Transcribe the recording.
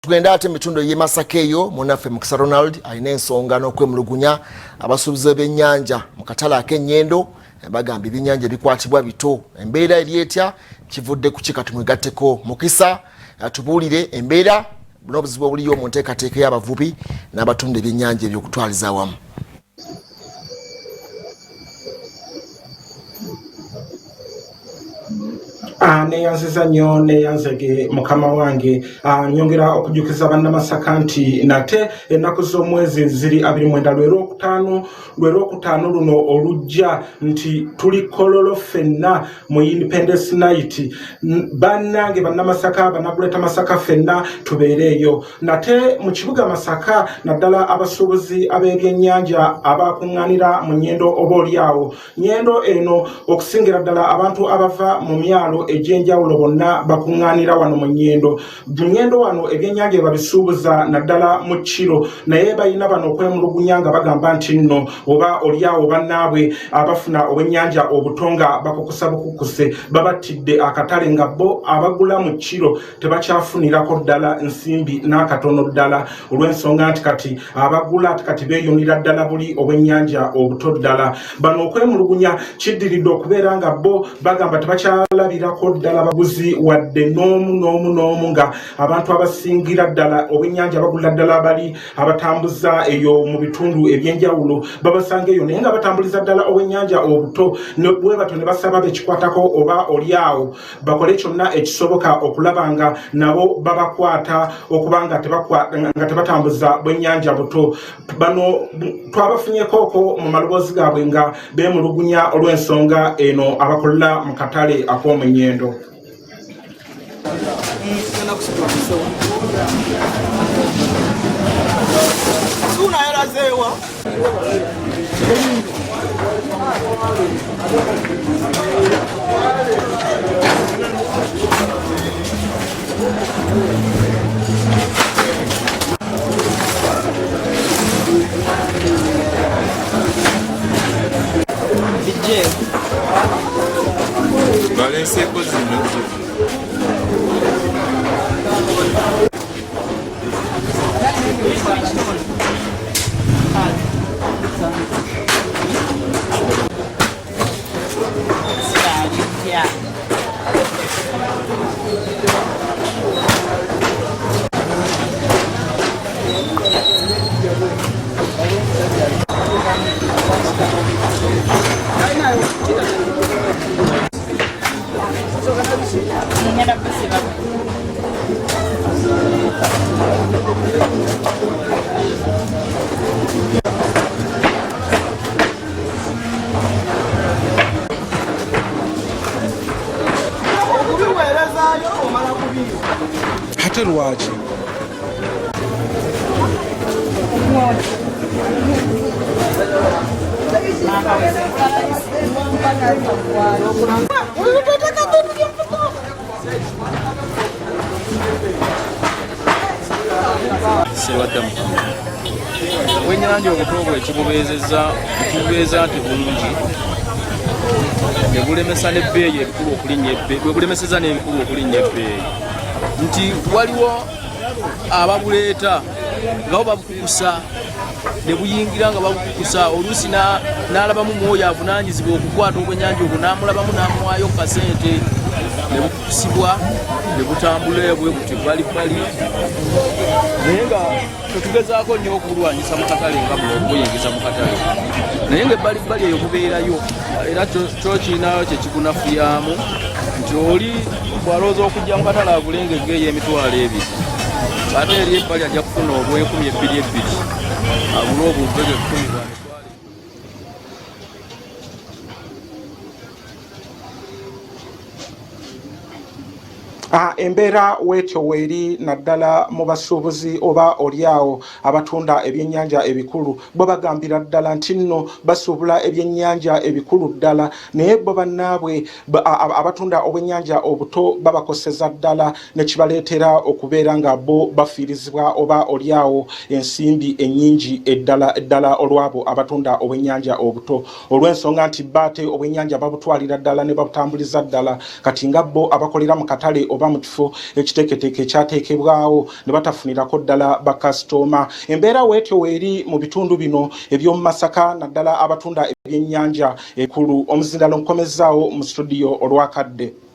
Tugenda ate mitundo ye Masakeyo munafe Mukisa Ronald alina ensonga n'okwemulugunya abasuubuzi b'ebyennyanja mu katale ak'ennyendo bagamba ebyennyanja bikwatibwa bito. Embeera eri etya kivudde ku kika tumwegatteko. Mukisa atubuulire embeera n'obuzibu obuliyo mu nteekateeka y'abavubi n'abatunda ebyennyanja eby'okutwaliza awamu. Neyanziza nnyo neyanzege mukama wange nyongera okujukiza bannamasaka nti nate ennaku z'omwezi ziri 29 lw'okutaano luno olujja nti tuli kololo ffenna mu Independence Night. Bannange bannamasaka banaguleta Masaka ffenna tubeereeyo nate mu kibuga Masaka naddala abasuubuzi ab'ebyennyanja abakuŋŋaanira mu nnyendo oboolyawo. Nnyendo eno okusingira ddala abantu abava mu myalo ejjenjawulo bonna bakuŋŋaanira wano mu nnyendo. Mu nnyendo wano ebyennyanja babisuubuza naddala mu kiro naye balina bano okwemulugunya nga bagamba nti nno oba oliawo bannaabwe abafuna obwennyanja obutonga bakukusa bukukuse babattidde akatale nga bo abagula mu kiro tebakyafunirako ddala nsimbi n'akatono ddala olw'ensonga nti kati abagula kati beeyonera ddala buli obwennyanja obuto ddala. Bano okwemulugunya kiddiridde okubeera nga bo bagamba tebakyalabirako ddala baguzi wadde n'omu nga abantu abasingira ddala obwennyanja bagula ddala bali abatambuza eyo mu bitundu ebyenjawulo babasanga eyo naye nga batambuliza ddala obwennyanja obuto bwe bato ne basaba bekikwatako oba oliawo bakole kyonna ekisoboka okulaba nga nabo babakwata okuba nga tebatambuza bwennyanja buto. Bano twabafunyekooko mu maloboozi gaabwe nga beemulugunya olw'ensonga eno abakola mu katale ak'omunnyendo. Balenseko zino ate lwaki Sebadamu wennyanja obuto ekibubeeza nti bulungi ne bulemesa n'ebbeeyi ebikulu okulinnya ebbeeyi bwe bulemeseza n'ebikulu okulinnya ebbeeyi nti waliwo ababuleeta nga bo babukukusa ne buyingira nga babukukusa oluusi n'alabamu mwoyo avunaanyizibwa okukwata obwennyanja obwo n'amulabamu n'amuwaayo kasente ne bukukusibwa ne butambula bwe buti bali naye nga tetugezaako nnyo okubulwanyisa mu katale nga buyingiza mu katale naye nga ebbalibbali eyo bubeerayo era kyokirinayo kyekikunafuyamu nti oli bw'alowooza okujja mu katale agulenga eggeeyo emitwalo 2 ate eri ebbali ajja kufuna obw'enkumi 2 agula obuntu ebyo 10. Embeera wetyo weeri naddala mu basuubuzi oba oliawo abatunda ebyennyanja ebikulu bo bagambira ddala nti nno basuubula ebyennyanja ebikulu ddala naye bo bannaabwe abatunda obwennyanja obuto babakoseza ddala ne kibaleetera okubeera nga bo bafiirizibwa oba oliawo ensimbi ennyingi eddala olwabo abatunda obwennyanja obuto olw'ensonga nti baate obwennyanja babutwalira ddala ne babutambuliza ddala kati nga bo abakolera mu katale oba mu kifo ekiteeketeeke ekyateekebwawo ne batafunirako ddala bakasitoma. Embeera weetyo weeri mu bitundu bino eby'omu Masaka naddala abatunda ebyennyanja ekkulu. Omuzindalo nkomezzaawo mu studio olwakadde.